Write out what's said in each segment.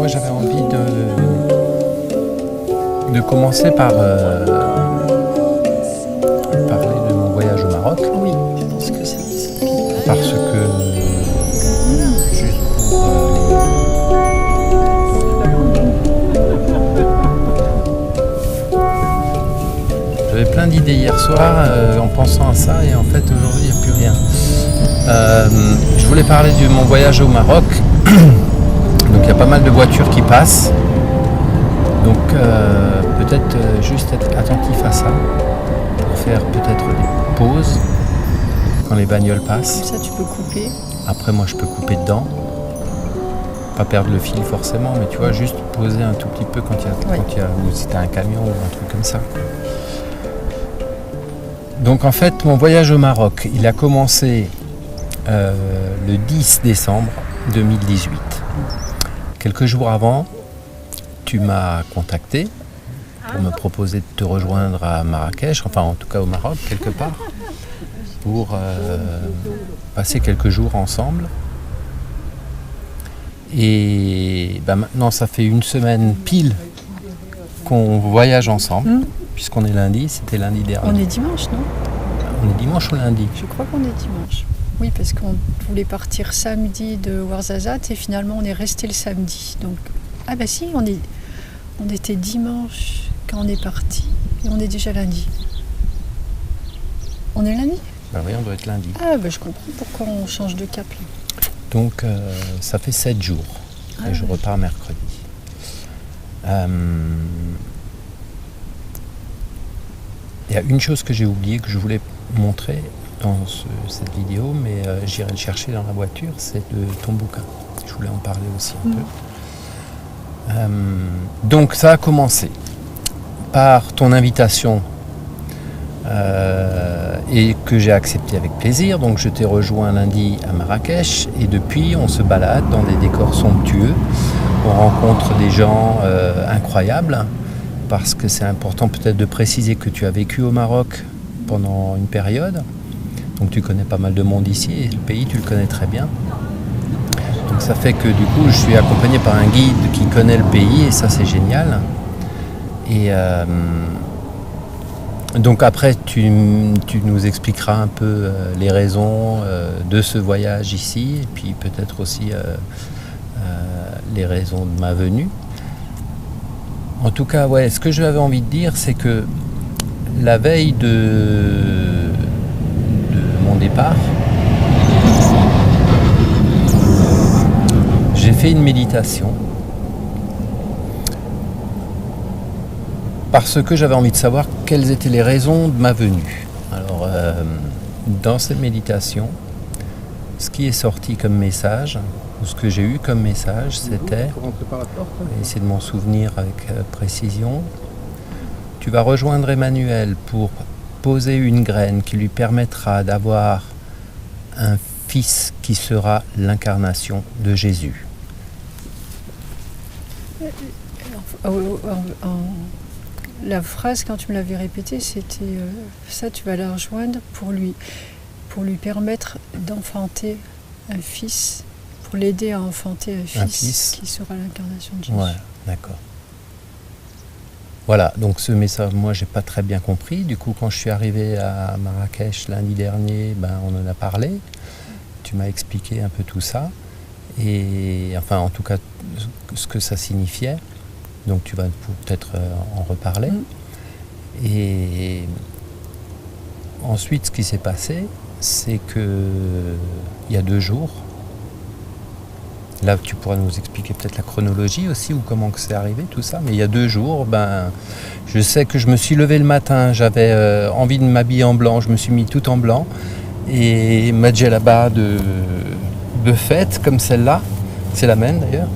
moi j'avais envie de commencer par parler de mon voyage au Maroc. Oui, je pense que ça. Parce que, juste pour j'avais plein d'idées hier soir en pensant à ça, et en fait aujourd'hui il n'y a plus rien. Je voulais parler de mon voyage au Maroc. Donc il y a pas mal de voitures qui passent. Donc peut-être juste être attentif à ça pour faire peut-être des pauses quand les bagnoles passent. Comme ça, tu peux couper. Après, moi, je peux couper dedans. Pas perdre le fil forcément, mais tu vois, juste poser un tout petit peu quand il y a ou si t'as un camion ou un truc comme ça. Donc en fait, mon voyage au Maroc, il a commencé le 10 décembre 2018. Quelques jours avant, tu m'as contacté pour me proposer de te rejoindre à Marrakech, enfin en tout cas au Maroc, quelque part, pour passer quelques jours ensemble. Et maintenant, ça fait une semaine pile qu'on voyage ensemble, puisqu'on est lundi, c'était lundi dernier. On est dimanche, non? On est dimanche ou lundi? Je crois qu'on est dimanche. Oui, parce qu'on voulait partir samedi de Ouarzazate et finalement on est resté le samedi. Donc, ah bah si, on était dimanche quand on est parti et on est déjà lundi. On est lundi? Ben oui, on doit être lundi. Ah bah je comprends pourquoi on change de cap là. Donc ça fait 7 jours et je repars mercredi. Il y a une chose que j'ai oubliée que je voulais montrer dans cette vidéo, mais j'irai le chercher dans la voiture, c'est ton bouquin. Je voulais en parler aussi un peu. Donc ça a commencé par ton invitation et que j'ai accepté avec plaisir. Donc je t'ai rejoint lundi à Marrakech et depuis on se balade dans des décors somptueux. On rencontre des gens incroyables, parce que c'est important peut-être de préciser que tu as vécu au Maroc pendant une période. Donc tu connais pas mal de monde ici et le pays tu le connais très bien. Donc ça fait que du coup je suis accompagné par un guide qui connaît le pays et ça c'est génial. Et donc après tu nous expliqueras un peu les raisons de ce voyage ici et puis peut-être aussi les raisons de ma venue. En tout cas, ouais, ce que j'avais envie de dire, c'est que la veille de mon départ, j'ai fait une méditation parce que j'avais envie de savoir quelles étaient les raisons de ma venue. Alors, dans cette méditation, ce qui est sorti comme message, ou ce que j'ai eu comme message, c'était, essayer de m'en souvenir avec précision, tu vas rejoindre Emmanuel pour poser une graine qui lui permettra d'avoir un fils qui sera l'incarnation de Jésus. La phrase, quand tu me l'avais répétée, c'était ça, tu vas la rejoindre pour lui permettre d'enfanter un fils, pour l'aider à enfanter un fils qui sera l'incarnation de Jésus. Ouais, d'accord. Voilà, donc ce message, moi, j'ai pas très bien compris. Du coup, quand je suis arrivé à Marrakech lundi dernier, on en a parlé. Tu m'as expliqué un peu tout ça. Et enfin, en tout cas, ce que ça signifiait. Donc, tu vas peut-être en reparler. Et ensuite, ce qui s'est passé, c'est que il y a 2 jours, là, tu pourras nous expliquer peut-être la chronologie aussi, ou comment que c'est arrivé, tout ça. Mais il y a 2 jours, je sais que je me suis levé le matin, j'avais envie de m'habiller en blanc, je me suis mis tout en blanc. Et ma djellaba de fête, comme celle-là, c'est la mienne d'ailleurs.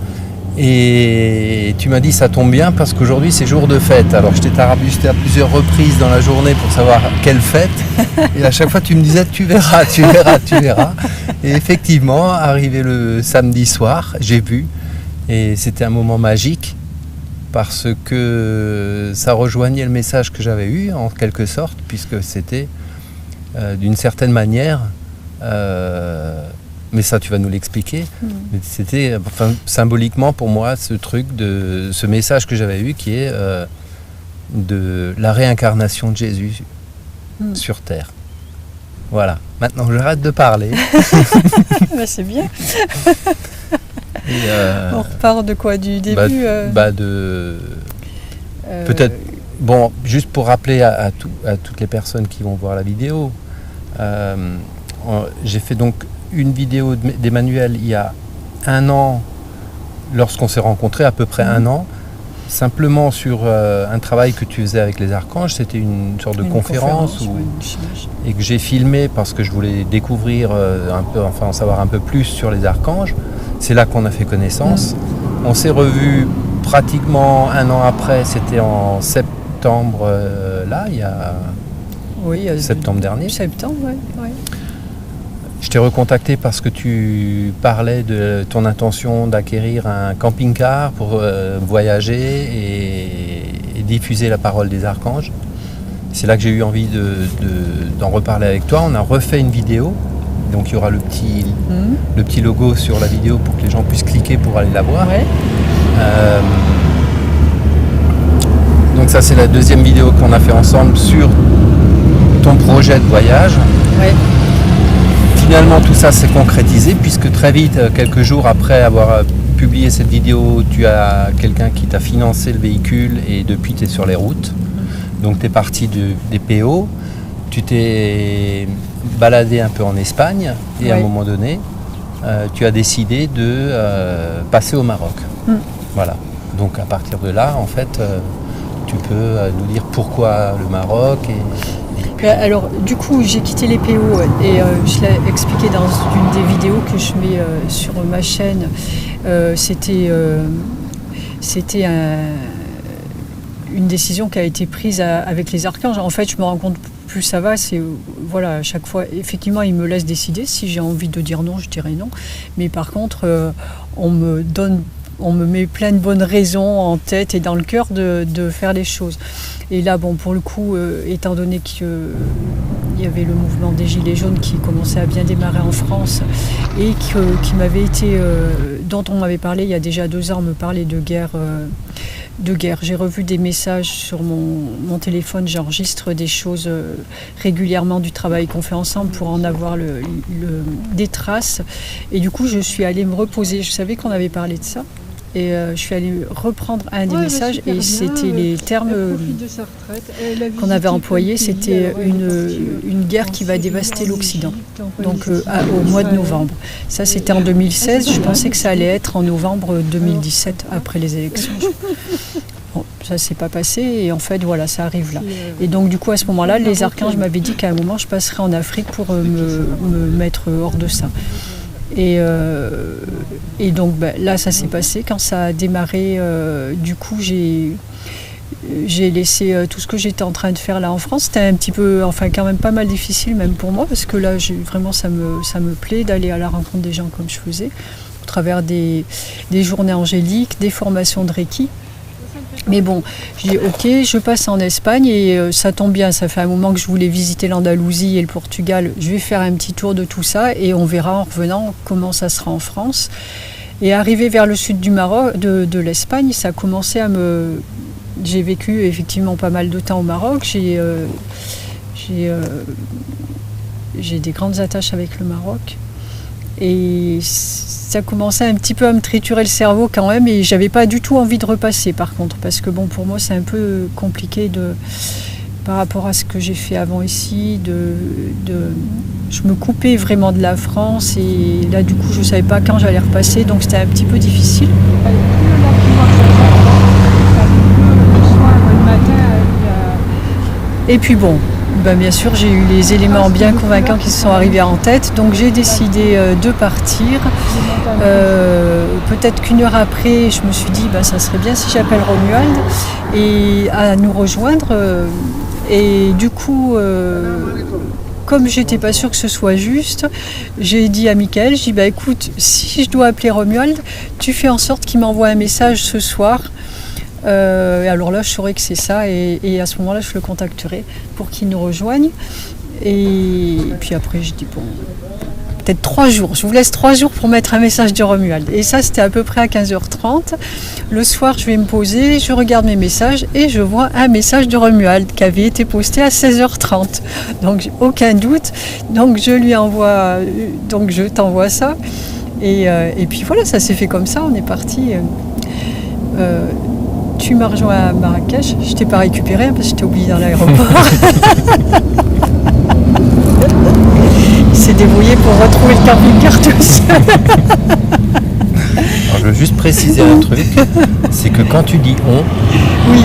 Et tu m'as dit, ça tombe bien parce qu'aujourd'hui c'est jour de fête. Alors je t'ai tarabusté à plusieurs reprises dans la journée pour savoir quelle fête. Et à chaque fois tu me disais, tu verras. Et effectivement, arrivé le samedi soir, j'ai vu. Et c'était un moment magique parce que ça rejoignait le message que j'avais eu en quelque sorte, puisque c'était d'une certaine manière mais ça tu vas nous l'expliquer. Mais c'était symboliquement pour moi ce message que j'avais eu qui est de la réincarnation de Jésus sur terre. Voilà, maintenant j'arrête de parler. C'est bien. On repart de quoi, du début peut-être, bon, juste pour rappeler à toutes les personnes qui vont voir la vidéo, j'ai fait donc une vidéo d'Emmanuel il y a 1 an, lorsqu'on s'est rencontrés, à peu près 1 an, simplement sur un travail que tu faisais avec les archanges. C'était une sorte de conférence et que j'ai filmé parce que je voulais découvrir en savoir un peu plus sur les archanges. C'est là qu'on a fait connaissance. On s'est revus pratiquement 1 an après, c'était en septembre, il y a septembre dernier. Septembre, oui. Je t'ai recontacté parce que tu parlais de ton intention d'acquérir un camping-car pour voyager et diffuser la parole des archanges. C'est là que j'ai eu envie d'en reparler avec toi. On a refait une vidéo, donc il y aura le petit logo sur la vidéo pour que les gens puissent cliquer pour aller la voir. Ouais. Donc ça c'est la deuxième vidéo qu'on a fait ensemble sur ton projet de voyage. Ouais. Finalement tout ça s'est concrétisé puisque très vite, quelques jours après avoir publié cette vidéo, tu as quelqu'un qui t'a financé le véhicule et depuis tu es sur les routes. Donc tu es parti des PO, tu t'es baladé un peu en Espagne et à un moment donné tu as décidé de passer au Maroc. Voilà. Donc à partir de là en fait tu peux nous dire pourquoi le Maroc Alors, du coup, j'ai quitté les PO et je l'ai expliqué dans une des vidéos que je mets sur ma chaîne. C'était une décision qui a été prise avec les archanges. En fait, je me rends compte, plus ça va, à chaque fois, effectivement, ils me laissent décider. Si j'ai envie de dire non, je dirais non. Mais par contre, on me met plein de bonnes raisons en tête et dans le cœur de faire les choses. Et là, pour le coup, étant donné qu'il y avait le mouvement des Gilets jaunes qui commençait à bien démarrer en France et qui m'avait été, dont on m'avait parlé il y a déjà 2 ans, on me parlait de guerre. J'ai revu des messages sur mon téléphone, j'enregistre des choses régulièrement du travail qu'on fait ensemble pour en avoir des traces. Et du coup, je suis allée me reposer. Je savais qu'on avait parlé de ça. Et je suis allée reprendre un des messages et c'était les termes qu'on avait employés. C'était une guerre qui va dévaster l'Occident, donc au mois de novembre. Ça, c'était en 2016. Je pensais que ça allait être en novembre 2017, après les élections. Bon, ça ne s'est pas passé et en fait, voilà, ça arrive là. Et donc, du coup, à ce moment-là, les archanges m'avaient dit qu'à un moment, je passerais en Afrique pour me mettre hors de ça. Et donc là, ça s'est passé. Quand ça a démarré, du coup, j'ai laissé tout ce que j'étais en train de faire là en France. C'était un petit peu, quand même pas mal difficile, même pour moi, parce que là, vraiment, ça me plaît d'aller à la rencontre des gens comme je faisais, au travers des journées angéliques, des formations de Reiki. Mais bon, je dis ok, je passe en Espagne et ça tombe bien, ça fait un moment que je voulais visiter l'Andalousie et le Portugal. Je vais faire un petit tour de tout ça et on verra en revenant comment ça sera en France. Et arrivé vers le sud du Maroc, de l'Espagne, ça a commencé à me... J'ai vécu effectivement pas mal de temps au Maroc. J'ai des grandes attaches avec le Maroc. Et ça commençait un petit peu à me triturer le cerveau quand même et j'avais pas du tout envie de repasser par contre parce que pour moi c'est un peu compliqué par rapport à ce que j'ai fait avant ici je me coupais vraiment de la France et là du coup je savais pas quand j'allais repasser donc c'était un petit peu difficile. Et puis bien sûr, j'ai eu les éléments bien convaincants qui se sont arrivés en tête, donc j'ai décidé de partir. Peut-être qu'une heure après, je me suis dit, ça serait bien si j'appelle Romuald et à nous rejoindre. Et du coup, comme j'étais pas sûre que ce soit juste, j'ai dit à Michael, écoute, si je dois appeler Romuald, tu fais en sorte qu'il m'envoie un message ce soir. Alors là je saurais que c'est ça et à ce moment là je le contacterai pour qu'il nous rejoigne et puis après je dis peut-être 3 jours. Je vous laisse 3 jours pour mettre un message de Romuald. Et ça, c'était à peu près à 15h30. Le soir, je vais me poser, je regarde mes messages et je vois un message de Romuald qui avait été posté à 16h30. Donc, aucun doute. Donc, je lui envoie, donc je t'envoie ça. Et puis voilà, ça s'est fait comme ça. On est parti. Tu m'as rejoint à Marrakech. Je t'ai pas récupéré parce que je t'ai oublié dans l'aéroport. Il s'est débrouillé pour retrouver le camping-car tout seul. Alors, je veux juste préciser un truc, c'est que quand tu dis on, Oui,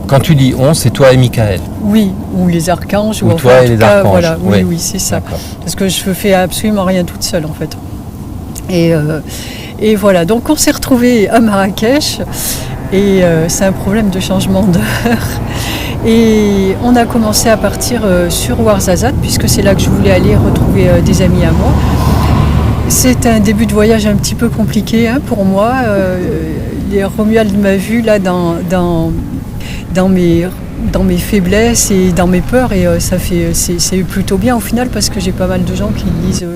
quand tu dis on, c'est toi et Michael. oui, ou les archanges. Ou enfin, toi en et tout les cas, archanges, Voilà, oui, ouais. oui, c'est ça. D'accord. Parce que je fais absolument rien toute seule en fait. Et voilà, donc on s'est retrouvés à Marrakech et c'est un problème de changement d'heure. Et on a commencé à partir sur Ouarzazate puisque c'est là que je voulais aller retrouver des amis à moi. C'est un début de voyage un petit peu compliqué pour moi. Romuald m'a vu là dans mes faiblesses et dans mes peurs et c'est plutôt bien au final parce que j'ai pas mal de gens qui me disent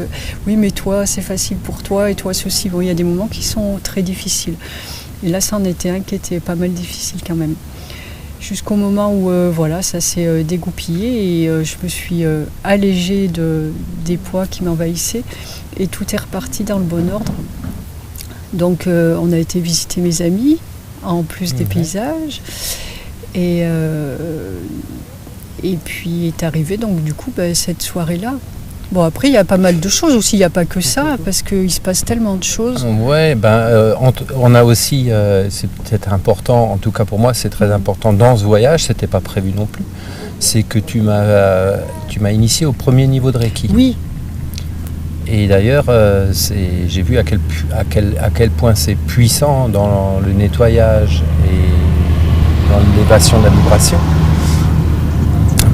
oui mais toi c'est facile pour toi et toi ceci. Bon, il y a des moments qui sont très difficiles et là ça en était un qui était pas mal difficile quand même jusqu'au moment où voilà ça s'est dégoupillé et je me suis allégée des poids qui m'envahissaient et tout est reparti dans le bon ordre. Donc on a été visiter mes amis en plus des paysages. Et puis est arrivé donc du coup cette soirée-là. Bon après il y a pas mal de choses aussi, il n'y a pas que ça, parce qu'il se passe tellement de choses. Ouais, on a aussi, c'est peut-être important, en tout cas pour moi c'est très important dans ce voyage, c'était pas prévu non plus, c'est que tu m'as initié au premier niveau de Reiki. Oui. Et d'ailleurs, j'ai vu à quel point c'est puissant dans le nettoyage et dans l'élévation de la vibration.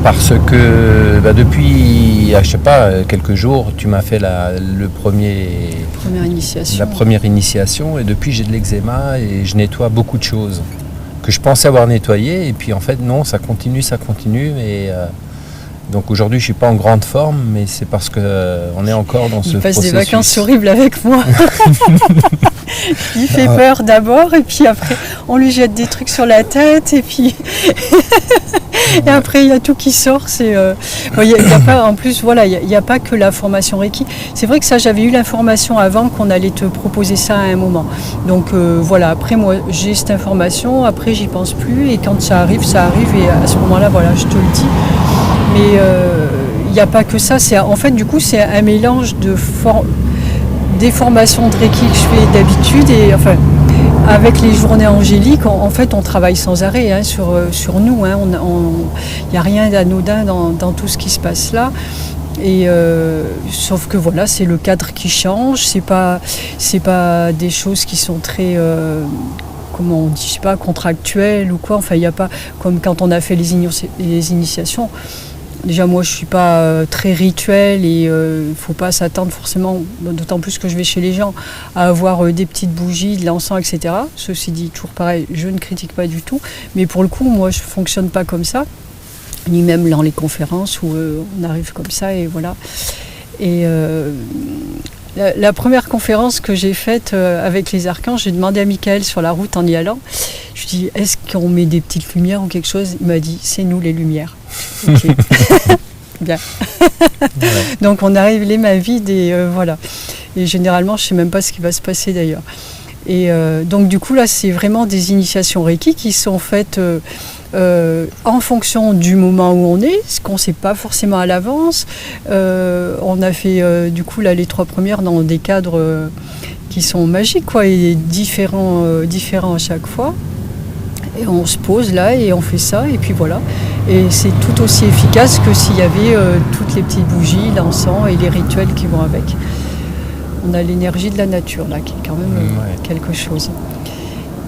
Parce que depuis, je sais pas, quelques jours, tu m'as fait la première initiation et depuis j'ai de l'eczéma et je nettoie beaucoup de choses que je pensais avoir nettoyées et puis en fait non, ça continue et donc aujourd'hui je suis pas en grande forme mais c'est parce que on est encore dans ce processus. Il passe des vacances horribles avec moi. Il fait peur d'abord et puis après on lui jette des trucs sur la tête et puis et après il y a tout qui sort. Il y a pas en plus voilà il y a pas que la formation Reiki. C'est vrai que ça j'avais eu l'information avant qu'on allait te proposer ça à un moment. Donc voilà après moi j'ai cette information après j'y pense plus et quand ça arrive et à ce moment-là voilà je te le dis. Mais il n'y a pas que ça. En fait du coup c'est un mélange des formations de Reiki que je fais d'habitude et enfin avec les journées angéliques, en fait on travaille sans arrêt sur nous. Il n'y a rien d'anodin dans tout ce qui se passe là. Et sauf que voilà, c'est le cadre qui change. C'est pas des choses qui sont très comment on dit, je sais pas, contractuelles ou quoi. Enfin il n'y a pas comme quand on a fait les initiations. Déjà moi je suis pas très rituel et il faut pas s'attendre forcément, d'autant plus que je vais chez les gens, à avoir des petites bougies, de l'encens, etc. Ceci dit, toujours pareil, je ne critique pas du tout, mais pour le coup moi je fonctionne pas comme ça, ni même dans les conférences où on arrive comme ça et voilà. Et la première conférence que j'ai faite avec les archanges, j'ai demandé à Michael sur la route en y allant, je lui ai dit est-ce qu'on met des petites lumières ou quelque chose? Il m'a dit c'est nous les lumières. Ok. Bien. Ouais. Donc on arrive les mains vides et voilà. Et généralement je sais même pas ce qui va se passer d'ailleurs. Et donc du coup là c'est vraiment des initiations Reiki qui sont faites en fonction du moment où on est, ce qu'on ne sait pas forcément à l'avance. On a fait du coup là les 3 premières dans des cadres qui sont magiques quoi, et différents à chaque fois. Et on se pose là et on fait ça et puis voilà. Et c'est tout aussi efficace que s'il y avait toutes les petites bougies, l'encens et les rituels qui vont avec. On a l'énergie de la nature là qui est quand même quelque chose.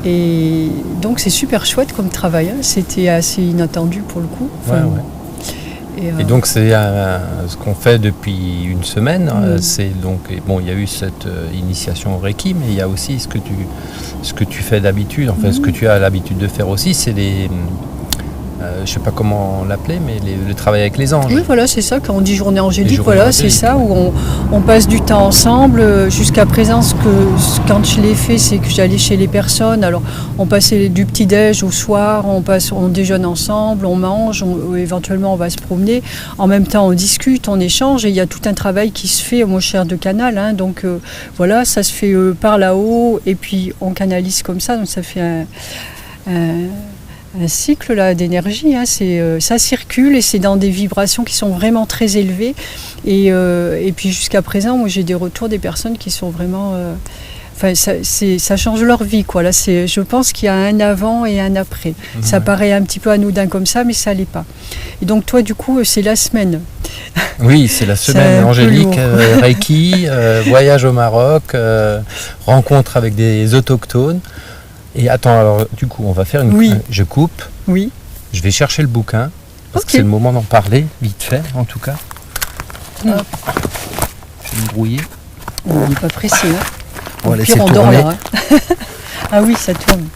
Et donc c'est super chouette comme travail, c'était assez inattendu pour le coup. Enfin, Et donc c'est ce qu'on fait depuis une semaine. C'est donc il y a eu cette initiation au Reiki, mais il y a aussi ce que tu fais d'habitude. En fait, ce que tu as l'habitude de faire aussi, c'est je sais pas comment l'appeler, mais le travail avec les anges. Oui, voilà, c'est ça. Quand on dit journée angélique, journées voilà, angéliques. c'est ça, où on passe du temps ensemble. Jusqu'à présent, quand je l'ai fait, c'est que j'allais chez les personnes. Alors, on passait du petit-déj au soir, on déjeune ensemble, on mange, éventuellement on va se promener. En même temps, on discute, on échange, et il y a tout un travail qui se fait, moi, chair de canal. Hein, donc, voilà, ça se fait par là-haut, et puis on canalise comme ça, donc ça fait un cycle là, d'énergie, hein, ça circule et c'est dans des vibrations qui sont vraiment très élevées. Et puis jusqu'à présent, moi j'ai des retours des personnes qui sont vraiment... ça change leur vie, quoi. Là, je pense qu'il y a un avant et un après. Mmh. Ça paraît un petit peu anodin comme ça, mais ça l'est pas. Et donc toi, du coup, c'est la semaine. Oui, c'est la semaine angélique, Reiki, voyage au Maroc, rencontre avec des autochtones. Et attends, alors du coup, on va faire une... Oui. Je coupe. Oui. Je vais chercher le bouquin, parce que Okay. c'est le moment d'en parler, vite fait, en tout cas. Hop. Je vais me brouiller. On n'est pas pressé. Hein. On va Au laisser pire, on dort tourner. là. Hein. Ah oui, ça tourne.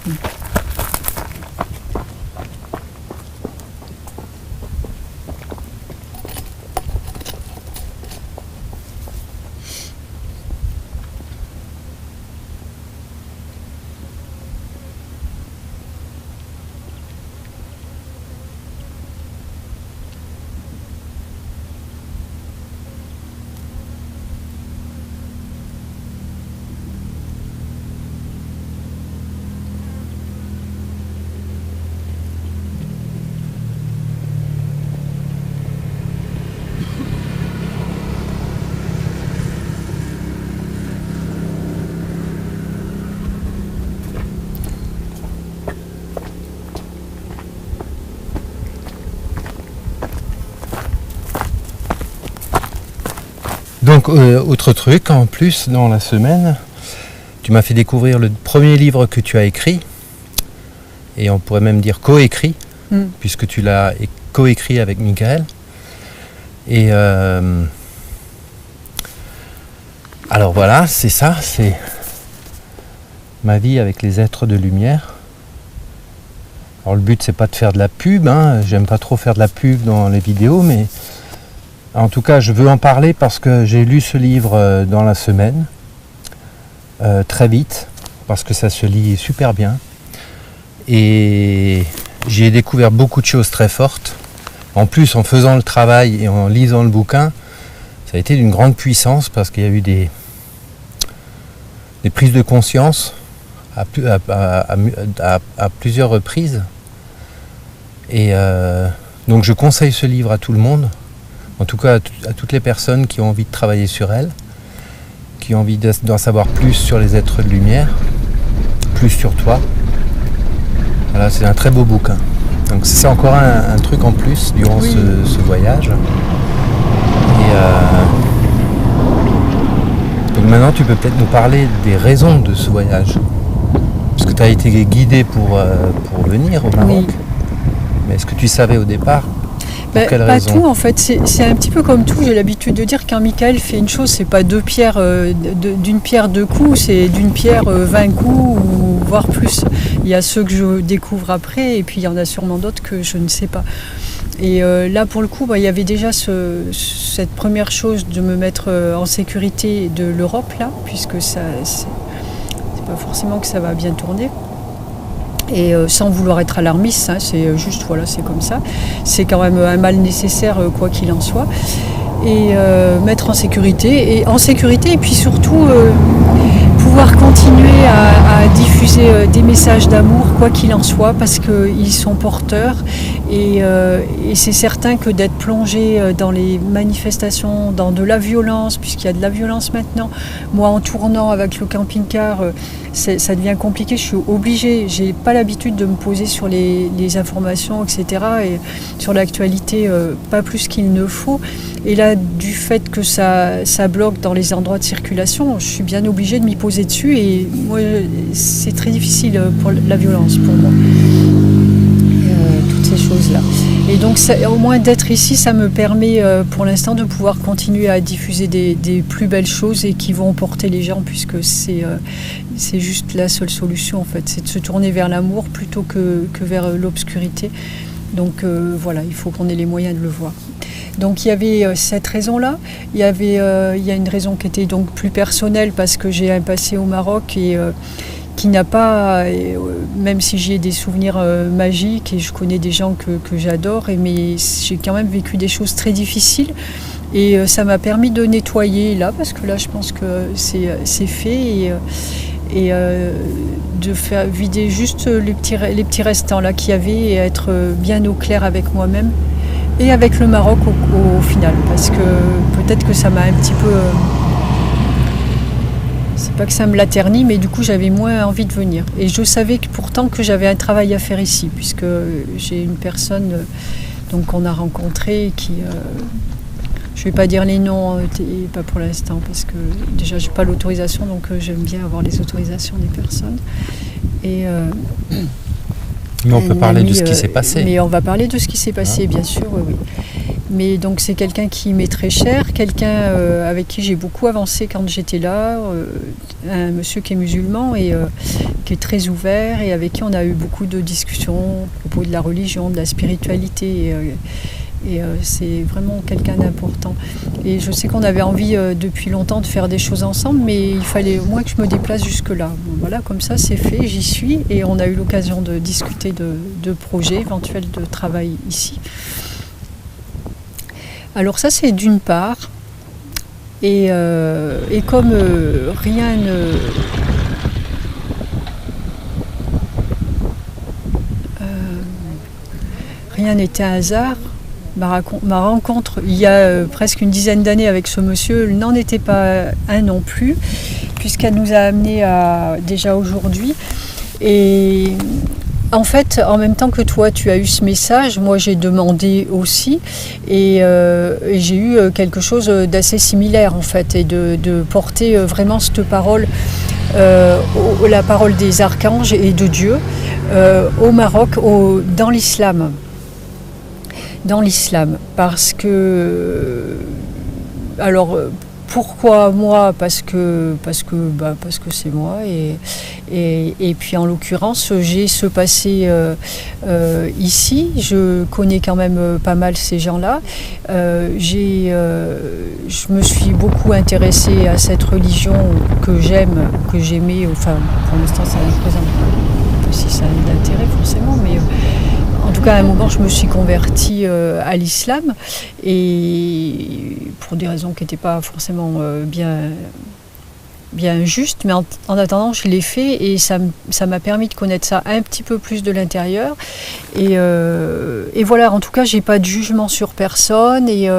Donc, autre truc, en plus, dans la semaine, tu m'as fait découvrir le premier livre que tu as écrit, et on pourrait même dire coécrit, puisque tu l'as coécrit avec Michael. Et alors voilà, c'est ça, c'est ma vie avec les êtres de lumière. Alors le but, c'est pas de faire de la pub, hein, j'aime pas trop faire de la pub dans les vidéos, mais en tout cas, je veux en parler parce que j'ai lu ce livre dans la semaine, très vite, parce que ça se lit super bien. Et j'y ai découvert beaucoup de choses très fortes. En plus, en faisant le travail et en lisant le bouquin, ça a été d'une grande puissance parce qu'il y a eu des prises de conscience à plusieurs reprises. Et donc je conseille ce livre à tout le monde. En tout cas, à toutes les personnes qui ont envie de travailler sur elles, qui ont envie d'en savoir plus sur les êtres de lumière, plus sur toi. Voilà, c'est un très beau bouquin. Donc c'est encore un truc en plus durant ce voyage. Et donc maintenant, tu peux peut-être nous parler des raisons de ce voyage. Parce que tu as été guidé pour venir au Maroc. Oui. Mais est-ce que tu savais au départ? Pas tout en fait, c'est un petit peu comme tout. J'ai l'habitude de dire qu'un Michael fait une chose, c'est pas d'une pierre deux coups, c'est d'une pierre 20 coups ou voire plus. Il y a ceux que je découvre après et puis il y en a sûrement d'autres que je ne sais pas. Et là pour le coup, il y avait déjà cette première chose de me mettre en sécurité de l'Europe là, puisque c'est pas forcément que ça va bien tourner. Et sans vouloir être alarmiste, hein, c'est juste, voilà, c'est comme ça. C'est quand même un mal nécessaire, quoi qu'il en soit. Et mettre en sécurité, et puis surtout pouvoir continuer à diffuser des messages d'amour, quoi qu'il en soit, parce qu'ils sont porteurs. Et c'est certain que d'être plongé dans les manifestations, dans de la violence, puisqu'il y a de la violence maintenant, moi en tournant avec le camping-car, ça devient compliqué, je suis obligée, j'ai pas l'habitude de me poser sur les informations, etc. et sur l'actualité, pas plus qu'il ne faut. Et là, du fait que ça bloque dans les endroits de circulation, je suis bien obligée de m'y poser dessus, et moi, c'est très difficile pour la violence pour moi. Toutes ces choses-là. Et donc, au moins d'être ici, ça me permet pour l'instant de pouvoir continuer à diffuser des plus belles choses et qui vont porter les gens, puisque c'est juste la seule solution en fait, c'est de se tourner vers l'amour plutôt que vers l'obscurité. Donc voilà, il faut qu'on ait les moyens de le voir. Donc il y avait cette raison-là. Il y a une raison qui était donc plus personnelle parce que j'ai un passé au Maroc et qui n'a pas, même si j'ai des souvenirs magiques et je connais des gens que j'adore, mais j'ai quand même vécu des choses très difficiles. Et ça m'a permis de nettoyer là, parce que là je pense que c'est fait, et de faire vider juste les petits restants là qu'il y avait et être bien au clair avec moi-même et avec le Maroc au final, parce que peut-être que ça m'a un petit peu... c'est pas que ça me l'a terni, mais du coup j'avais moins envie de venir. Et je savais pourtant que j'avais un travail à faire ici, puisque j'ai une personne donc qu'on a rencontrée qui... je vais pas dire les noms, pas pour l'instant, parce que déjà j'ai pas l'autorisation, donc j'aime bien avoir les autorisations des personnes. Et... mais on peut parler de ce qui s'est passé. Mais on va parler de ce qui s'est passé, bien sûr, oui. Mais donc c'est quelqu'un qui m'est très cher, quelqu'un avec qui j'ai beaucoup avancé quand j'étais là, un monsieur qui est musulman et qui est très ouvert et avec qui on a eu beaucoup de discussions à propos de la religion, de la spiritualité. Et c'est vraiment quelqu'un d'important. Et je sais qu'on avait envie depuis longtemps de faire des choses ensemble, mais il fallait au moins que je me déplace jusque-là. Bon, voilà, comme ça c'est fait, j'y suis, et on a eu l'occasion de discuter de projets éventuels de travail ici. Alors ça c'est d'une part, et comme rien ne... rien n'était un hasard, ma rencontre il y a presque une dizaine d'années avec ce monsieur n'en était pas un non plus, puisqu'elle nous a amenés à déjà aujourd'hui. Et en fait, en même temps que toi, tu as eu ce message, moi j'ai demandé aussi, et j'ai eu quelque chose d'assez similaire en fait, et de porter vraiment cette parole, la parole des archanges et de Dieu au Maroc, dans l'islam. Dans l'islam, parce que... Alors, pourquoi moi ? Parce que c'est moi, et puis en l'occurrence, j'ai ce passé ici, je connais quand même pas mal ces gens-là, je me suis beaucoup intéressée à cette religion que j'aimais, enfin, pour l'instant ça ne représente pas si ça a d'intérêt forcément, mais... En tout cas, à un moment, je me suis convertie à l'islam, et pour des raisons qui n'étaient pas forcément bien justes, mais en attendant, je l'ai fait, et ça m'a permis de connaître ça un petit peu plus de l'intérieur. Et voilà, en tout cas, j'ai pas de jugement sur personne, et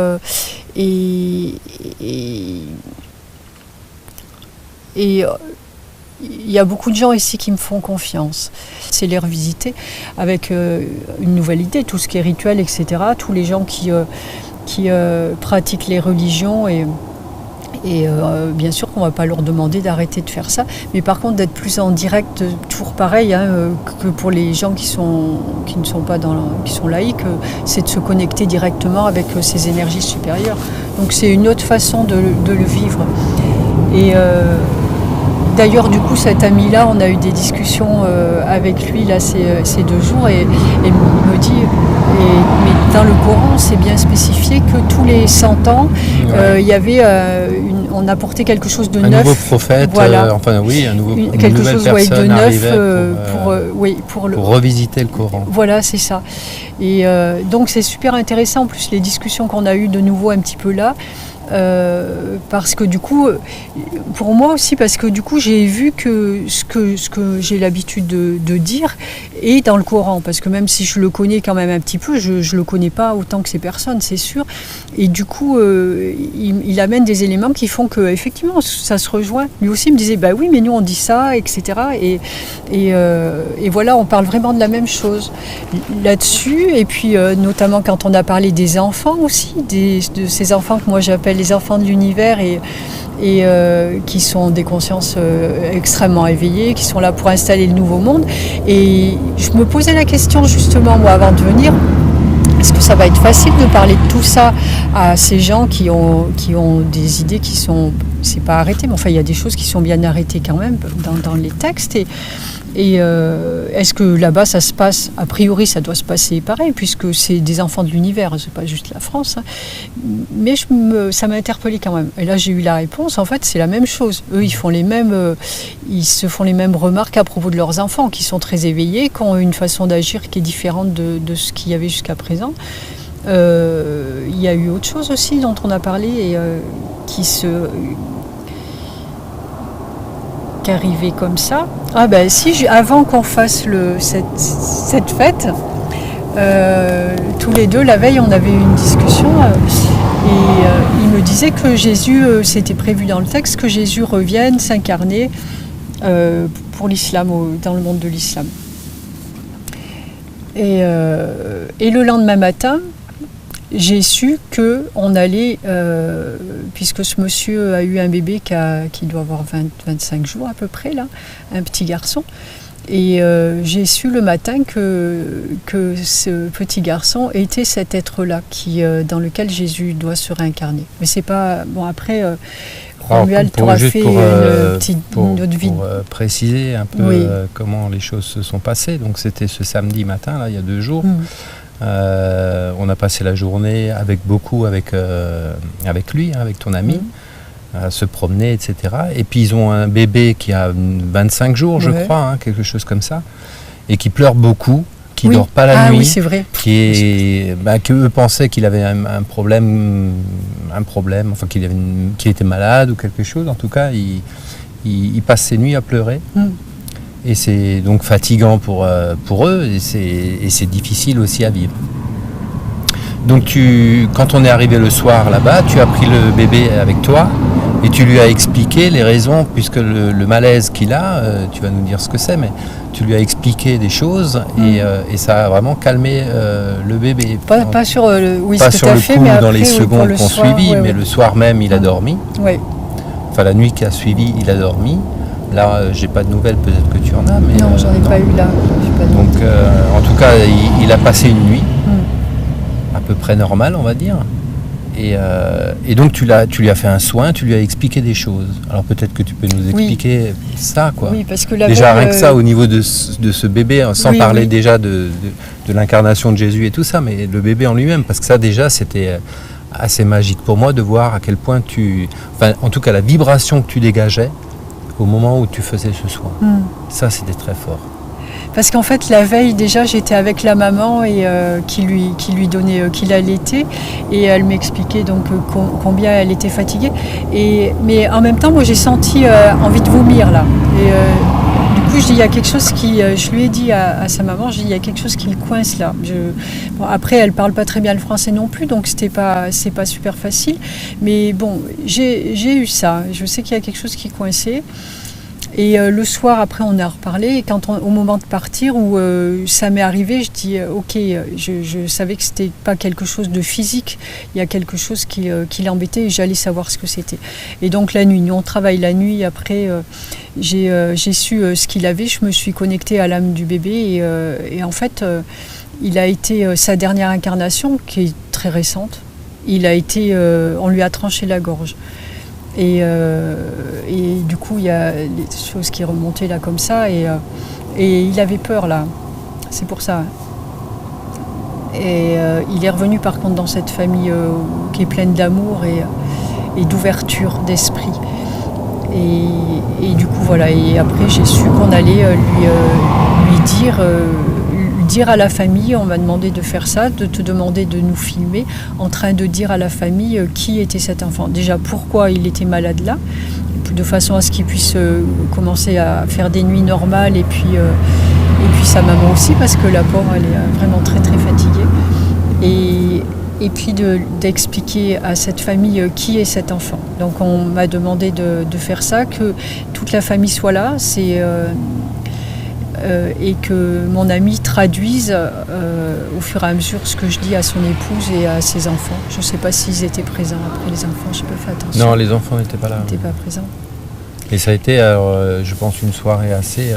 il y a beaucoup de gens ici qui me font confiance. C'est les revisiter avec une nouvelle idée, tout ce qui est rituel, etc. Tous les gens qui pratiquent les religions, et bien sûr qu'on ne va pas leur demander d'arrêter de faire ça, mais par contre d'être plus en direct, toujours pareil que pour les gens qui sont laïcs, c'est de se connecter directement avec ces énergies supérieures. Donc c'est une autre façon de le vivre. Et d'ailleurs, du coup, cet ami-là, on a eu des discussions avec lui là, ces 2 jours, et il me dit, mais dans le Coran, c'est bien spécifié que tous les 100 ans, il y avait, on apportait quelque chose de neuf. Un nouveau prophète, voilà. Quelque chose de neuf pour revisiter le Coran. Voilà, c'est ça. Et donc, c'est super intéressant, en plus, les discussions qu'on a eues de nouveau un petit peu là. Parce que du coup, pour moi aussi, parce que du coup j'ai vu que ce que j'ai l'habitude de dire est dans le Coran, parce que même si je le connais quand même un petit peu, je le connais pas autant que ces personnes, c'est sûr. Et du coup, il amène des éléments qui font que effectivement ça se rejoint. Lui aussi me disait, bah oui, mais nous on dit ça, etc. Et voilà, on parle vraiment de la même chose là-dessus. Et puis notamment quand on a parlé des enfants aussi, de ces enfants que moi j'appelle les enfants de l'univers, et qui sont des consciences extrêmement éveillées, qui sont là pour installer le nouveau monde. Et je me posais la question justement, moi, avant de venir, est-ce que ça va être facile de parler de tout ça à ces gens qui ont des idées qui sont c'est pas arrêté, mais enfin il y a des choses qui sont bien arrêtées quand même dans les textes. Et est-ce que là-bas ça se passe, a priori ça doit se passer pareil, puisque c'est des enfants de l'univers, c'est pas juste la France, hein. Mais ça m'a interpellée quand même. Et là j'ai eu la réponse, en fait c'est la même chose. Eux ils se font les mêmes remarques à propos de leurs enfants, qui sont très éveillés, qui ont une façon d'agir qui est différente de ce qu'il y avait jusqu'à présent. Il y a eu autre chose aussi dont on a parlé et qui arrivait comme ça. Ah ben si, avant qu'on fasse cette fête, tous les deux, la veille, on avait eu une discussion et il me disait que Jésus, c'était prévu dans le texte, que Jésus revienne s'incarner pour l'islam, dans le monde de l'islam. Et le lendemain matin, j'ai su qu'on allait, puisque ce monsieur a eu un bébé qui doit avoir 25 jours à peu près, là, un petit garçon, et j'ai su le matin que ce petit garçon était cet être-là, dans lequel Jésus doit se réincarner. Mais c'est pas... Bon, après, Romuald t'aura fait une autre vie. Pour préciser un peu comment les choses se sont passées, donc c'était ce samedi matin, là, il y a 2 jours. On a passé la journée avec lui, hein, avec ton ami, à se promener, etc. Et puis ils ont un bébé qui a 25 jours, je crois, hein, quelque chose comme ça, et qui pleure beaucoup, qui dort pas la nuit, oui, c'est vrai. Qu'eux pensaient qu'il avait un problème, enfin qu'il était malade ou quelque chose. En tout cas, il passe ses nuits à pleurer. Et c'est donc fatigant pour eux et c'est difficile aussi à vivre. Donc quand on est arrivé le soir là-bas, tu as pris le bébé avec toi et tu lui as expliqué les raisons, puisque le malaise qu'il a, tu vas nous dire ce que c'est, mais tu lui as expliqué des choses et ça a vraiment calmé le bébé. Pas sur le coup, mais dans les secondes qu'on suivi, mais le soir même il a dormi. Enfin la nuit qui a suivi, il a dormi. Là, j'ai pas de nouvelles, peut-être que tu en as. Mais, non, j'en ai pas eu là. Donc, en tout cas, il a passé une nuit, à peu près normale, on va dire. Et donc, tu lui as fait un soin, tu lui as expliqué des choses. Alors, peut-être que tu peux nous expliquer ça, quoi. Oui, parce que déjà, rien que ça, au niveau de ce bébé, sans parler déjà de l'incarnation de Jésus et tout ça, mais le bébé en lui-même, parce que ça, déjà, c'était assez magique pour moi de voir à quel point en tout cas, la vibration que tu dégageais au moment où tu faisais ce soin. Ça, c'était très fort. Parce qu'en fait, la veille, déjà, j'étais avec la maman et qui lui donnait, qui l'allaitait, et elle m'expliquait donc combien elle était fatiguée. Mais en même temps, moi, j'ai senti envie de vomir, là. Et du coup, je dis, il y a quelque chose je lui ai dit à sa maman, je dis, il y a quelque chose qui me coince, là. Après, elle parle pas très bien le français non plus, donc c'est pas super facile. Mais bon, j'ai eu ça. Je sais qu'il y a quelque chose qui coinçait. Et le soir, après, on a reparlé. Et au moment de partir, où ça m'est arrivé, je dis ok, je savais que c'était pas quelque chose de physique. Il y a quelque chose qui l'embêtait et j'allais savoir ce que c'était. Et donc la nuit, nous on travaille la nuit. Après, j'ai su ce qu'il avait. Je me suis connectée à l'âme du bébé et en fait, il a été sa dernière incarnation, qui est très récente. On lui a tranché la gorge. Et du coup, il y a des choses qui remontaient là comme ça, et il avait peur là, c'est pour ça. Et il est revenu par contre dans cette famille qui est pleine d'amour et d'ouverture d'esprit. Et du coup voilà, et après j'ai su qu'on allait lui dire à la famille, on m'a demandé de faire ça, de te demander de nous filmer, en train de dire à la famille qui était cet enfant. Déjà pourquoi il était malade là, de façon à ce qu'il puisse commencer à faire des nuits normales, et puis sa maman aussi, parce que la pauvre elle est vraiment très très fatiguée. Et puis d'expliquer à cette famille qui est cet enfant. Donc on m'a demandé de faire ça, que toute la famille soit là, et que mon ami traduise au fur et à mesure ce que je dis à son épouse et à ses enfants. Je ne sais pas s'ils étaient présents. Après, les enfants, je peux faire attention. Non, les enfants n'étaient pas là. Ils n'étaient pas présents. Et ça a été, je pense, une soirée assez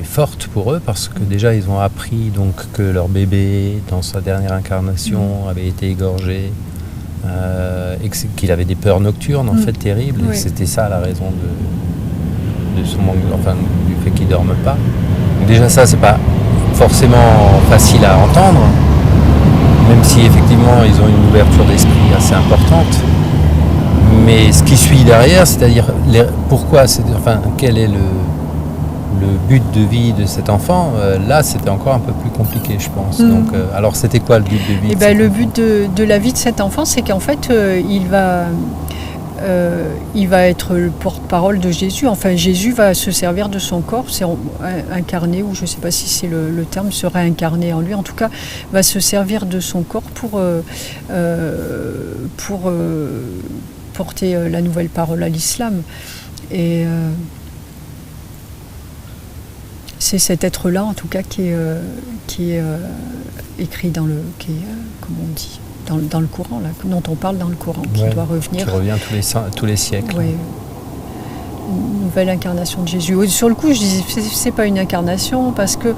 forte pour eux, parce que déjà, ils ont appris donc, que leur bébé, dans sa dernière incarnation, avait été égorgé et qu'il avait des peurs nocturnes en fait terribles. Oui. Et c'était ça la raison de son manque, enfin du fait qu'il ne dorme pas. Donc déjà ça c'est pas forcément facile à entendre, même si effectivement ils ont une ouverture d'esprit assez importante. Mais ce qui suit derrière, c'est-à-dire pourquoi, quel est le but de vie de cet enfant, là c'était encore un peu plus compliqué je pense. Donc, alors c'était quoi le but de vie Le but de la vie de cet enfant, c'est qu'en fait il va être le porte-parole de Jésus. Enfin, Jésus va se servir de son corps, c'est incarné, ou je ne sais pas si c'est le terme, se réincarner en lui. En tout cas, va se servir de son corps pour porter la nouvelle parole à l'islam. Et c'est cet être-là, en tout cas, qui est écrit comme on dit, dans le Coran, là, dont on parle dans le Coran, qui doit revenir. Qui revient tous les siècles. Ouais. Une nouvelle incarnation de Jésus. Sur le coup, je disais, c'est pas une incarnation, parce que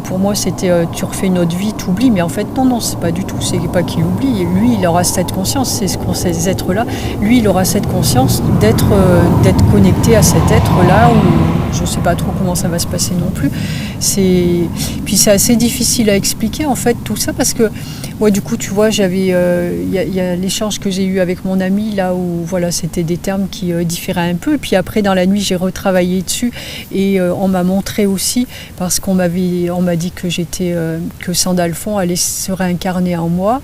pour moi, c'était tu refais une autre vie, tu oublies, mais en fait, non, c'est pas du tout, c'est pas qu'il oublie. Lui, il aura cette conscience, c'est ces êtres-là. Lui, il aura cette conscience d'être connecté à cet être-là, où je sais pas trop comment ça va se passer non plus. Puis c'est assez difficile à expliquer, en fait, tout ça, parce que moi, du coup, tu vois, j'avais, y a l'échange que j'ai eu avec mon ami, là où, voilà, c'était des termes qui différaient un peu, et puis après, dans la nuit, j'ai retravaillé dessus, et on m'a montré aussi, parce qu'on m'a dit que que Sandalphon allait se réincarner en moi,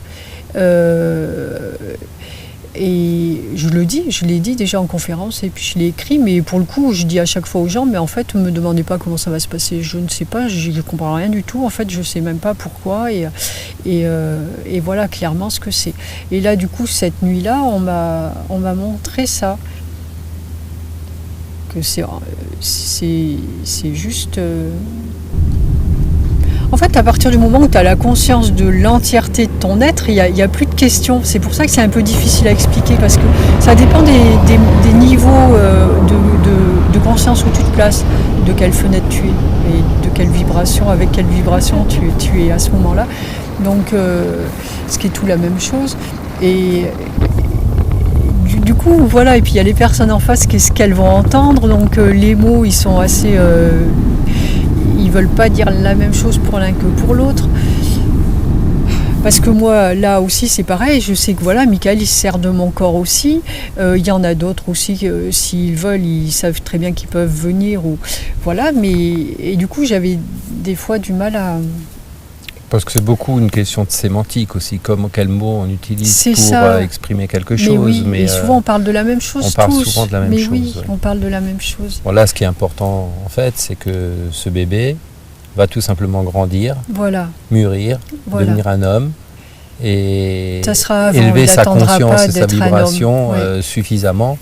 et je l'ai dit déjà en conférence, et puis je l'ai écrit, mais pour le coup, je dis à chaque fois aux gens, mais en fait, ne me demandez pas comment ça va se passer, je ne sais pas, je ne comprends rien du tout, en fait, je ne sais même pas pourquoi, et voilà clairement ce que c'est. Et là, du coup, cette nuit-là, on m'a montré ça, que c'est juste... En fait, à partir du moment où tu as la conscience de l'entièreté de ton être, il n'y a plus de questions. C'est pour ça que c'est un peu difficile à expliquer, parce que ça dépend des niveaux de conscience où tu te places, de quelle fenêtre tu es, et de quelle vibration, avec quelle vibration tu es à ce moment-là. Donc, ce qui est tout la même chose. Et du coup, voilà, et puis il y a les personnes en face, qu'est-ce qu'elles vont entendre. Donc, les mots, ils sont assez... ils veulent pas dire la même chose pour l'un que pour l'autre. Parce que moi, là aussi, c'est pareil. Je sais que voilà, Michael, il se sert de mon corps aussi. Il y en a d'autres aussi, s'ils veulent, ils savent très bien qu'ils peuvent venir. Voilà, et du coup, j'avais des fois du mal à... Parce que c'est beaucoup une question de sémantique aussi, comme quel mot on utilise exprimer quelque chose. Oui, mais souvent on parle de la même chose. On parle souvent de la même chose. Oui, on parle de la même chose. Bon, là, ce qui est important, en fait, c'est que ce bébé va tout simplement grandir, mûrir, devenir un homme, et élever sa conscience et sa vibration suffisamment.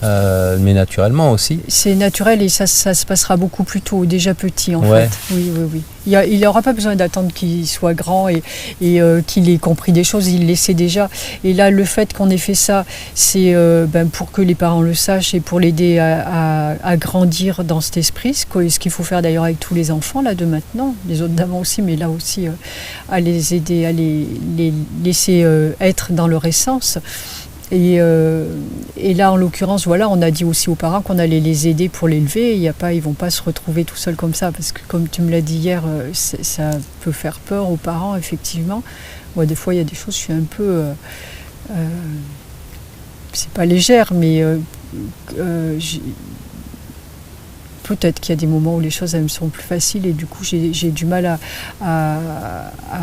Mais naturellement aussi. C'est naturel, et ça se passera beaucoup plus tôt, déjà petit en fait. Oui. Il n'aura pas besoin d'attendre qu'il soit grand et qu'il ait compris des choses, il les sait déjà. Et là, le fait qu'on ait fait ça, c'est pour que les parents le sachent et pour l'aider à grandir dans cet esprit, ce qu'il faut faire d'ailleurs avec tous les enfants là de maintenant, les autres d'avant aussi, mais là aussi à les aider, à les laisser être dans leur essence. Et là, en l'occurrence, voilà, on a dit aussi aux parents qu'on allait les aider pour l'élever. Ils ne vont pas se retrouver tout seuls comme ça, parce que comme tu me l'as dit hier, ça peut faire peur aux parents, effectivement. Moi, des fois, il y a des choses, je suis un peu... c'est pas légère, mais peut-être qu'il y a des moments où les choses elles me sont plus faciles, et du coup j'ai du mal à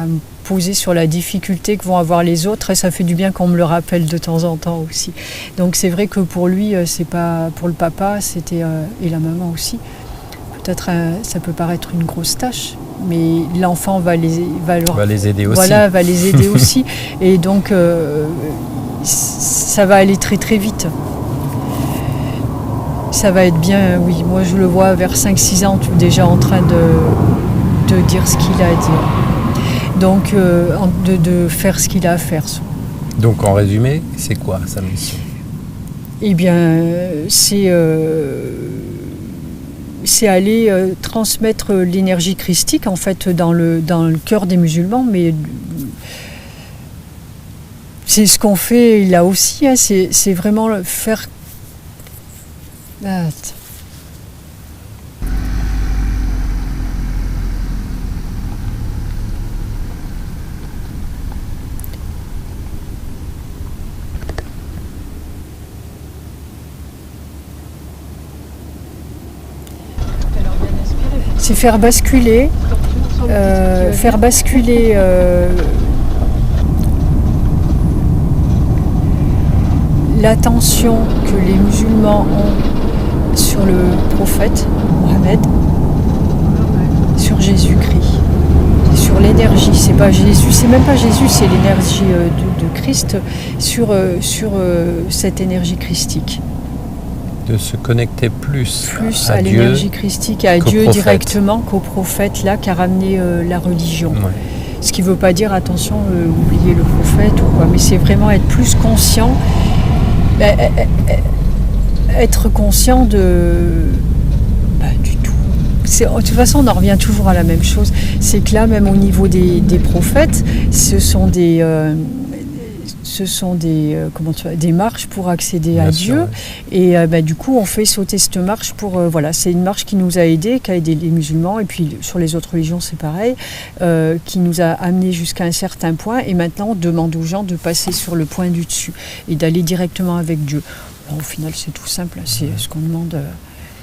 me poser sur la difficulté que vont avoir les autres, et ça fait du bien qu'on me le rappelle de temps en temps aussi. Donc c'est vrai que pour lui, c'est pas pour le papa, c'était et la maman aussi. Peut-être ça peut paraître une grosse tâche, mais l'enfant va les aider aussi. Voilà, va les aider aussi, et donc ça va aller très très vite. Ça va être bien, oui. Moi, je le vois vers 5-6 ans, déjà en train de dire ce qu'il a à dire. Donc, de faire ce qu'il a à faire. Donc, en résumé, c'est quoi sa mission ? Eh bien, c'est aller transmettre l'énergie christique, en fait, dans le cœur des musulmans, mais... C'est ce qu'on fait là aussi, hein, c'est vraiment le faire... Ah, c'est faire basculer l'attention que les musulmans ont sur le prophète Mohammed, sur Jésus-Christ, sur l'énergie. C'est pas Jésus, c'est même pas Jésus, c'est l'énergie de Christ sur cette énergie christique. De se connecter plus à Dieu, l'énergie christique, à Dieu prophète. Directement qu'au prophète là qui a ramené la religion. Ouais. Ce qui ne veut pas dire attention, oublier le prophète ou quoi, mais c'est vraiment être plus conscient, être conscient du tout. De toute façon, on en revient toujours à la même chose. C'est que là, même au niveau des prophètes, ce sont des des marches pour accéder à Dieu. Ouais. Et du coup, on fait sauter cette marche pour... c'est une marche qui nous a aidés, qui a aidé les musulmans, et puis sur les autres religions, c'est pareil, qui nous a amenés jusqu'à un certain point, et maintenant, on demande aux gens de passer sur le point du dessus, et d'aller directement avec Dieu. Alors, au final, c'est tout simple, c'est ce qu'on demande...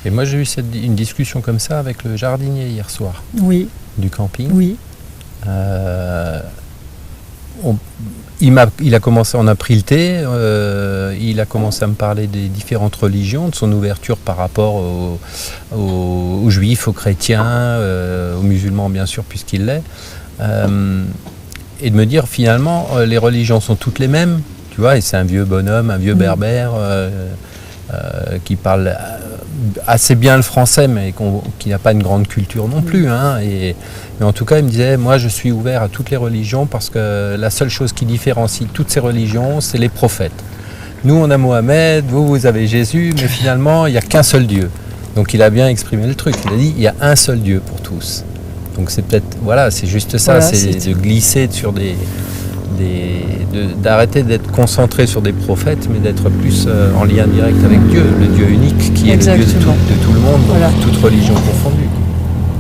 Et moi, j'ai eu une discussion comme ça avec le jardinier hier soir. Oui. Du camping. Oui. Il a commencé, on a pris le thé, il a commencé à me parler des différentes religions, de son ouverture par rapport aux juifs, aux chrétiens, aux musulmans bien sûr puisqu'il l'est, et de me dire finalement les religions sont toutes les mêmes, tu vois, et c'est un vieux bonhomme, un vieux berbère qui parle assez bien le français mais qui n'a pas une grande culture non plus, hein, mais en tout cas il me disait moi je suis ouvert à toutes les religions parce que la seule chose qui différencie toutes ces religions c'est les prophètes. Nous on a Mohamed, vous avez Jésus, mais finalement il n'y a qu'un seul Dieu. Donc il a bien exprimé le truc, il a dit il y a un seul Dieu pour tous. Donc c'est peut-être, c'est juste ça, c'est de glisser sur d'arrêter d'être concentré sur des prophètes, mais d'être plus en lien direct avec Dieu, le Dieu unique qui est le Dieu de tout le monde, donc toute religion confondue.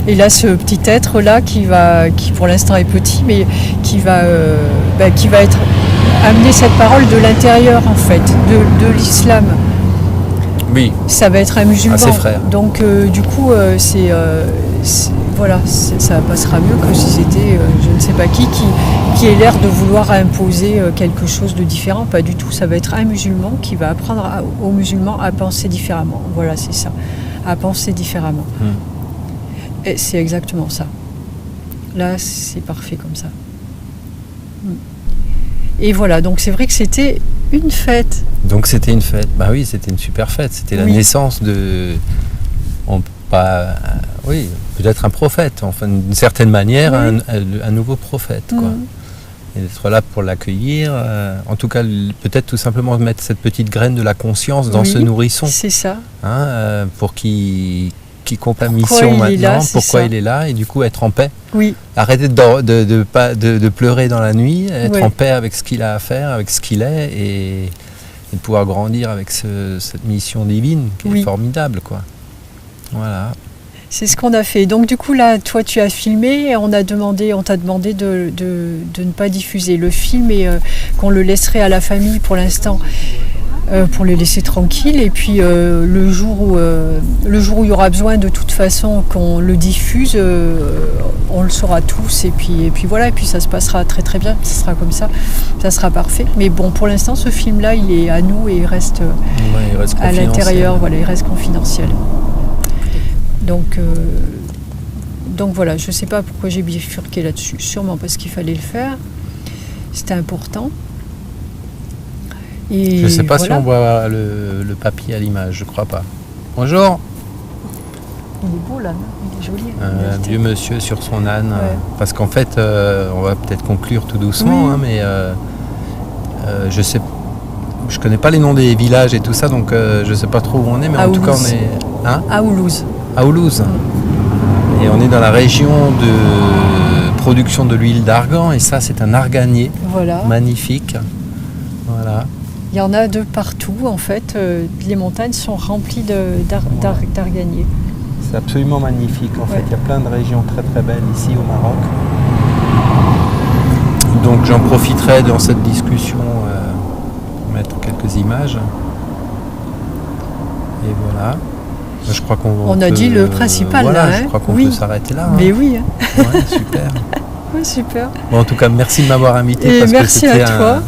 Et là, ce petit être-là qui pour l'instant est petit, mais qui va être amener cette parole de l'intérieur en fait, de l'islam. Oui. Ça va être un musulman. Ses frères. Donc du coup, ça passera mieux que si c'était je ne sais pas qui ait l'air de vouloir imposer quelque chose de différent. Pas du tout. Ça va être un musulman qui va apprendre aux musulmans à penser différemment. Voilà, c'est ça. À penser différemment. Et c'est exactement ça. Là, c'est parfait comme ça. Et voilà, donc c'est vrai que c'était une fête. Donc c'était une fête. Bah oui, c'était une super fête. C'était la naissance de... peut-être un prophète, enfin d'une certaine manière, un nouveau prophète, quoi. Et d'être là pour l'accueillir, en tout cas peut-être tout simplement mettre cette petite graine de la conscience dans ce nourrisson. C'est ça. Hein, pour qu'il compte la mission maintenant, pourquoi il est là, et du coup être en paix. Oui. Arrêter de pleurer dans la nuit, être en paix avec ce qu'il a à faire, avec ce qu'il est, et de pouvoir grandir avec cette mission divine qui est formidable, quoi. Voilà. C'est ce qu'on a fait. Donc du coup là, toi tu as filmé et on t'a demandé de ne pas diffuser le film et qu'on le laisserait à la famille pour l'instant, pour les laisser tranquilles. Et puis le jour où il y aura besoin de toute façon qu'on le diffuse, on le saura tous. Et puis voilà. Et puis ça se passera très très bien. Ça sera comme ça. Ça sera parfait. Mais bon, pour l'instant, ce film-là, il est à nous et il reste à l'intérieur. Voilà, il reste confidentiel. Donc voilà, je ne sais pas pourquoi j'ai bifurqué là-dessus, sûrement parce qu'il fallait le faire, c'était important. Et je ne sais pas si on voit le papy à l'image, je ne crois pas. Bonjour. Il est beau l'âne, il est joli. Un vieux monsieur sur son âne, parce qu'en fait, on va peut-être conclure tout doucement, mais je connais pas les noms des villages et tout ça, donc je ne sais pas trop où on est, mais en tout cas on est... À Oulouse. À Oulouse. Et on est dans la région de production de l'huile d'argan, et ça c'est un arganier magnifique. Voilà. Il y en a de partout, en fait. Les montagnes sont remplies d'arganiers. C'est absolument magnifique. En fait, Ouais. il y a plein de régions très très belles ici au Maroc. Donc j'en profiterai dans cette discussion pour mettre quelques images. Et voilà. Je crois On a dit le principal, voilà, là. je crois qu'on Oui. peut s'arrêter là. Mais oui, Ouais, super. ouais, super. Bon, en tout cas, merci de m'avoir invité. Et parce merci que c'était à toi.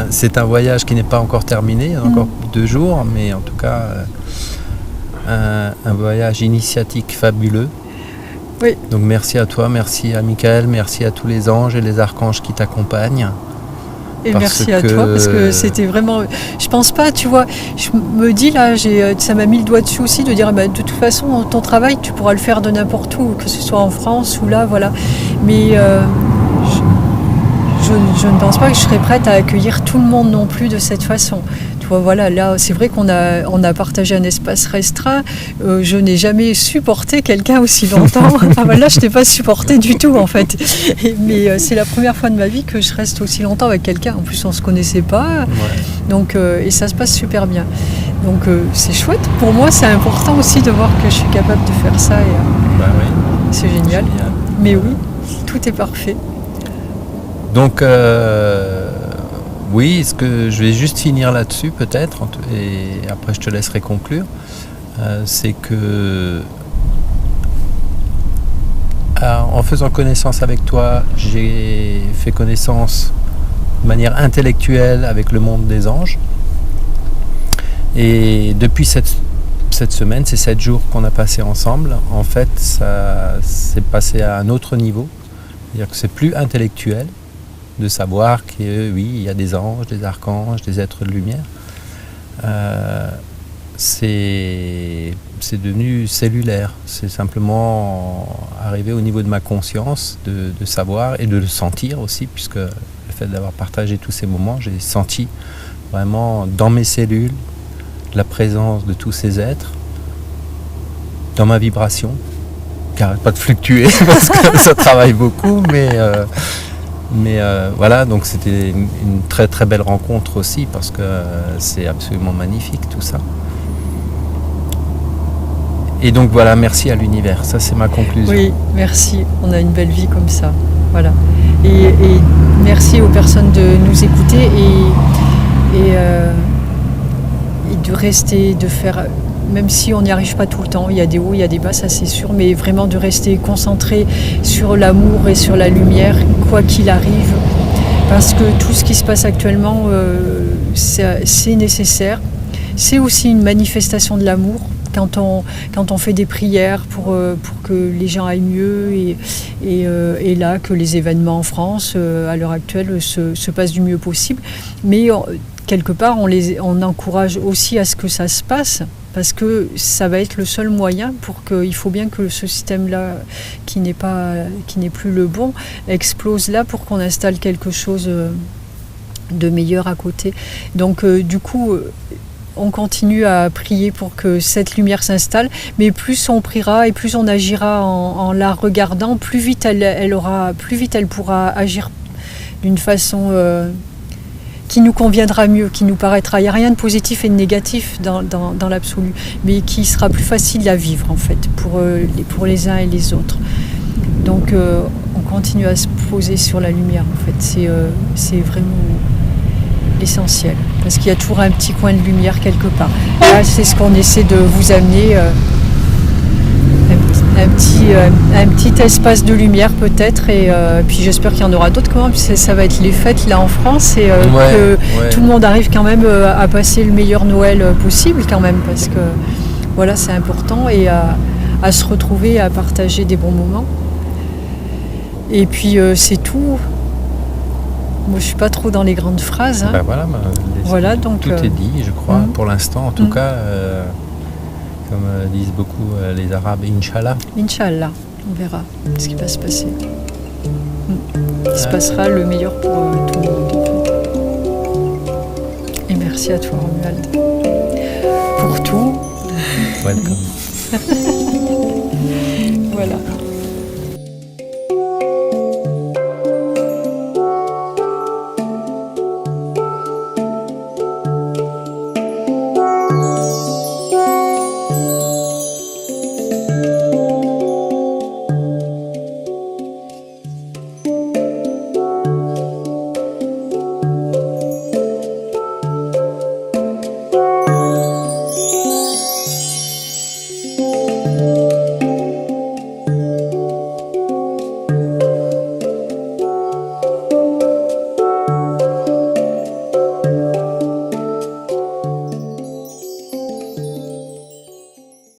c'est un voyage qui n'est pas encore terminé. Il y a encore 2 jours, mais en tout cas, un voyage initiatique fabuleux. Oui. Donc merci à toi, merci à Michael, merci à tous les anges et les archanges qui t'accompagnent. Et Parce merci à que- toi, parce que c'était vraiment... Je pense pas, tu vois, je me dis là, ça m'a mis le doigt dessus aussi, de dire, bah, de toute façon, ton travail, tu pourras le faire de n'importe où, que ce soit en France ou là, voilà. Mais je ne pense pas que je serais prête à accueillir tout le monde non plus de cette façon. Tu vois, voilà, là, c'est vrai qu'on a partagé un espace restreint. Je n'ai jamais supporté quelqu'un aussi longtemps. Ah, bah, là, je t'ai pas supporté du tout, en fait. Mais c'est la première fois de ma vie que je reste aussi longtemps avec quelqu'un. En plus, on se connaissait pas. Ouais. Donc, et ça se passe super bien. Donc, c'est chouette. Pour moi, c'est important aussi de voir que je suis capable de faire ça. Et, Bah oui, c'est génial. génial. Mais oui, tout est parfait. Donc, oui, ce que je vais juste finir là-dessus peut-être, et après je te laisserai conclure, c'est que en faisant connaissance avec toi, j'ai fait connaissance de manière intellectuelle avec le monde des anges. Et depuis cette semaine, ces 7 jours qu'on a passés ensemble, en fait, ça s'est passé à un autre niveau. C'est-à-dire que c'est plus intellectuel de savoir que oui, il y a des anges, des archanges, des êtres de lumière. C'est devenu cellulaire. C'est simplement arrivé au niveau de ma conscience de savoir et de le sentir aussi, puisque le fait d'avoir partagé tous ces moments, j'ai senti vraiment dans mes cellules la présence de tous ces êtres, dans ma vibration, qui n'arrête pas de fluctuer parce que ça travaille beaucoup, mais voilà, donc c'était une très très belle rencontre aussi parce que c'est absolument magnifique tout ça. Et donc voilà, merci à l'univers, ça c'est ma conclusion. Oui, merci. On a une belle vie comme ça. Voilà. Et merci aux personnes de nous écouter et de rester, de faire, même si on n'y arrive pas tout le temps, il y a des hauts, il y a des bas, ça c'est sûr, mais vraiment de rester concentré sur l'amour et sur la lumière, quoi qu'il arrive, parce que tout ce qui se passe actuellement, c'est nécessaire. C'est aussi une manifestation de l'amour. Quand on fait des prières pour que les gens aillent mieux et là que les événements en France à l'heure actuelle se passent du mieux possible, mais quelque part on encourage aussi à ce que ça se passe parce que ça va être le seul moyen pour que il faut bien que ce système-là qui n'est plus le bon explose là pour qu'on installe quelque chose de meilleur à côté. Donc du coup on continue à prier pour que cette lumière s'installe, mais plus on priera et plus on agira en la regardant, plus vite elle pourra agir d'une façon qui nous conviendra mieux, qui nous paraîtra. Il n'y a rien de positif et de négatif dans l'absolu, mais qui sera plus facile à vivre en fait pour les uns et les autres. Donc on continue à se poser sur la lumière en fait. C'est vraiment l'essentiel, parce qu'il y a toujours un petit coin de lumière quelque part. Là, c'est ce qu'on essaie de vous amener, un petit espace de lumière peut-être, et puis j'espère qu'il y en aura d'autres quand même, ça va être les fêtes là en France, et que tout le monde arrive quand même à passer le meilleur Noël possible quand même, parce que voilà, c'est important, et à se retrouver, à partager des bons moments. Et puis c'est tout. Moi, je suis pas trop dans les grandes phrases. Hein. Ben voilà, donc, tout est dit, je crois, pour l'instant. En tout cas, comme disent beaucoup les Arabes, Inch'Allah. Inch'Allah, on verra ce qui va se passer. Il se passera le meilleur pour tout le monde. En fait. Et merci à toi, Romuald, pour tout. Welcome. Voilà. Thank you.